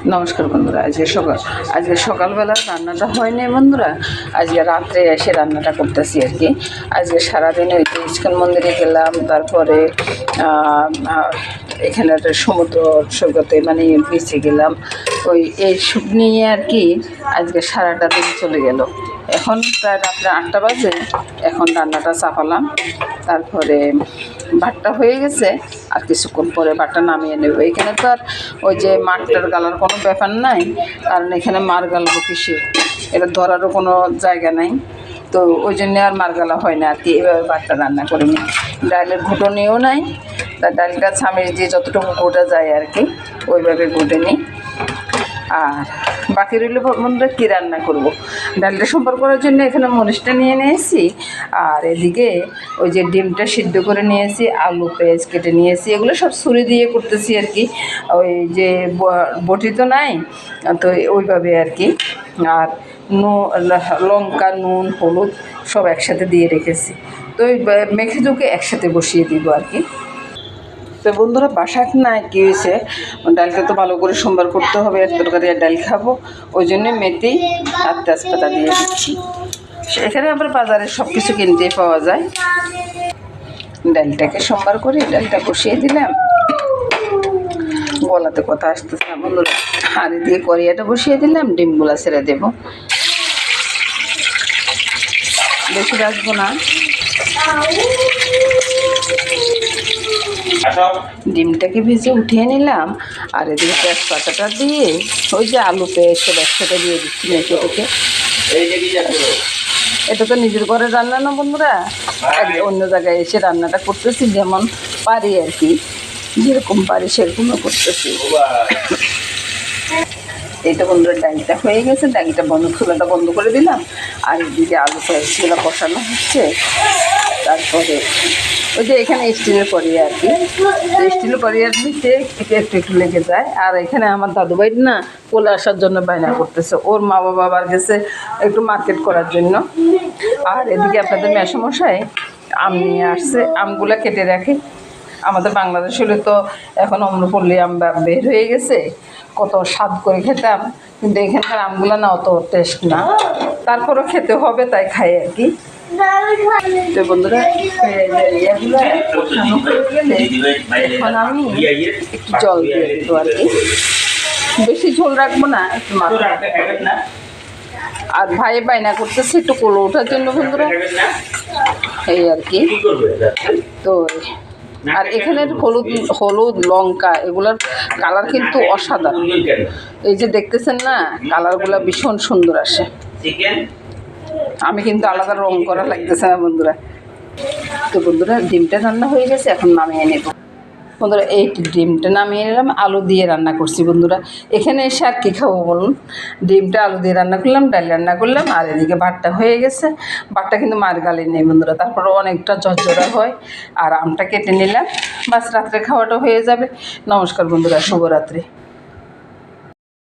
নমস্কার বন্ধুরা। আজকে সকালবেলা রান্নাটা হয়নি বন্ধুরা, আজকে রাত্রে এসে রান্নাটা করতেছি আর কি। আজকে সারাদিন ওই ইস্কন মন্দিরে গেলাম, তারপরে এখানে একটা সমুদ্র সৈকতে মানে বিচে গেলাম, ওই এইসব নিয়ে আর কি আজকে সারাটা দিন চলে গেল। এখন প্রায় রাত্রে 8টা বাজে, এখন রান্নাটা চাপালাম, তারপরে ভাতটা হয়ে গেছে, আর কিছুক্ষণ পরে ভাতটা নামিয়ে নেব। এখানে তো আর ওই যে মাঠটার গালার কোনো ব্যাপার নাই, কারণ এখানে মার গালবো কিসে, এটা ধরারও কোনো জায়গা নাই, তো ওই জন্যে আর মার গালা হয় না আর কি। এভাবে ভাতটা রান্না করে নিই, ডালের ঘুটনিও নাই, তা ডালটা ছামিচ দিয়ে যতটুকু ঘোটা যায় আর কি ওইভাবে ঘুটে নিই। আর বাকি রইল বন্ধুরা কী রান্না করব। ডালটা সম্পর্ক করার জন্য এখানে মরিচটা নিয়ে নিয়েছি, আর এদিকে ওই যে ডিমটা সিদ্ধ করে নিয়েছি, আলু পেঁয়াজ কেটে নিয়েছি, এগুলো সব ছুরি দিয়ে করতেছি আর কি। ওই যে বটি তো নাই, তো ওইভাবে আর কি। আর লঙ্কা নুন হলুদ সব একসাথে দিয়ে রেখেছি, তো ওই মেখে ঝুঁকে একসাথে বসিয়ে দিব আর কি। তো বন্ধুরা বাসাক না কী হয়েছে, ডালটা তো ভালো করে সোমবার করতে হবে, এক তরকারি আর ডাল খাবো, ওই জন্যে মেথি আর তেজপাতা দিয়ে দিচ্ছি। এখানে আবার বাজারে সব কিছু কিনতেই পাওয়া যায়। ডালটাকে সোমবার করে ডালটা বসিয়ে দিলাম, গলাতে কথা আসতেছে না বন্ধুরা। আর দিয়ে কড়াইটা বসিয়ে দিলাম, ডিমগুলা ছেড়ে দেবো, বেশি রাখবো না। ডিমটাকে ভেজে উঠিয়ে নিলাম, আর এদিকে তেজপাতাটা দিয়ে ওই যে আলু পেঁয়াজ সব একসাথে দিয়ে দিচ্ছি মেখে। এটা তো নিজের ঘরে রান্না না বন্ধুরা, অন্য জায়গায় এসে রান্নাটা করতেছি, যেমন পারি আর কি, যেরকম পারি সেরকমও করতেছি। এইটা বন্ধুরা ডালটা হয়ে গেছে, ডালটা খোলাটা বন্ধ করে দিলাম, আর এদিকে আলু পেঁয়াজগুলো কষানো হচ্ছে। তারপরে ওই যে এখানে স্টিলের কড়াই আর কি, স্টিলের কড়াইয়ের দিতে একটু লেগে যায়। আর এখানে আমার দাদুভাই না কোলে আসার জন্য বায়না করতেছে, ওর মা বাবার গেছে একটু মার্কেট করার জন্য। আর এদিকে আপনাদের মেসমশাই আম নিয়ে আসছে, আমগুলো কেটে রাখে। আমাদের বাংলাদেশ হলে তো এখন অম্রপল্লী আম বের হয়ে গেছে, কত স্বাদ করে খেতাম, কিন্তু এখানকার আমগুলো না অত টেস্ট না, তারপরও খেতে হবে তাই খাই আর কি। তো বন্ধুরা এখন আমি একটু জল দিয়ে দেবো আর কি, বেশি ঝোল রাখবো না, একটু মাথা। আর ভাই বায়না করতেছে একটু কোলো ওঠার জন্য বন্ধুরা, এই আর কি। তো আর এখানের হলুদ লঙ্কা এগুলার কালার কিন্তু অসাধারণ, এই যে দেখতেছেন না কালারগুলো ভীষণ সুন্দর আসে। আমি কিন্তু আলাদা রং করা লাগতেছে না বন্ধুরা। তো বন্ধুরা ডিমটা রান্না হয়ে গেছে, এখন নামিয়ে নেব বন্ধুরা। এই ডিমটা নামিয়ে নিলাম, আলু দিয়ে রান্না করছি বন্ধুরা। এখানে এসে আর কী খাবো বলুন, ডিমটা আলু দিয়ে রান্না করলাম, ডাল রান্না করলাম, আর এদিকে ভাতটা হয়ে গেছে। ভাতটা কিন্তু মার গালে নেই বন্ধুরা, তারপরে অনেকটা ঝরঝরা হয়। আর আমটা কেটে নিলাম, বাস রাত্রে খাওয়াটা হয়ে যাবে। নমস্কার বন্ধুরা, শুভরাত্রি।